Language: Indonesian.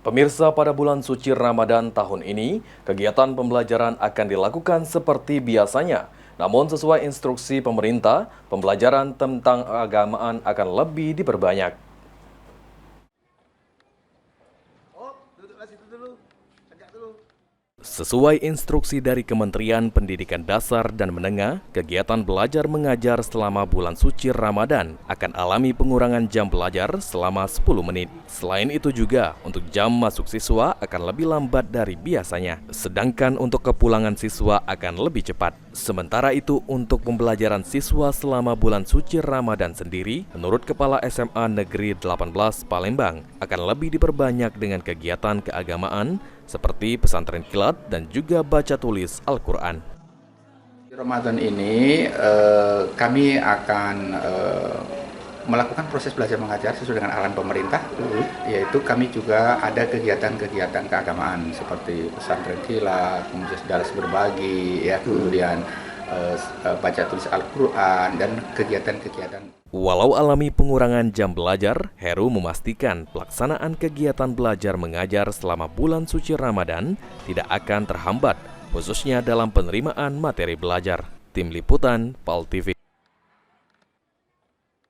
Pemirsa, pada bulan suci Ramadan tahun ini, kegiatan pembelajaran akan dilakukan seperti biasanya. Namun sesuai instruksi pemerintah, pembelajaran tentang keagamaan akan lebih diperbanyak. Sesuai instruksi dari Kementerian Pendidikan Dasar dan Menengah, kegiatan belajar mengajar selama bulan suci Ramadan akan alami pengurangan jam belajar selama 10 menit. Selain itu juga, untuk jam masuk siswa akan lebih lambat dari biasanya. Sedangkan untuk kepulangan siswa akan lebih cepat. Sementara itu, untuk pembelajaran siswa selama bulan suci Ramadan sendiri, menurut Kepala SMA Negeri 18 Palembang, akan lebih diperbanyak dengan kegiatan keagamaan seperti pesantren kilat dan juga baca tulis Al-Quran. Ramadan ini kami akan melakukan proses belajar mengajar sesuai dengan arahan pemerintah, yaitu kami juga ada kegiatan-kegiatan keagamaan seperti pesantren kilat, kemudian daras berbagi, ya, kemudian baca tulis Al-Quran dan kegiatan-kegiatan. Walau alami pengurangan jam belajar, Heru memastikan pelaksanaan kegiatan belajar mengajar selama bulan suci Ramadan tidak akan terhambat, khususnya dalam penerimaan materi belajar. Tim Liputan, PAL TV.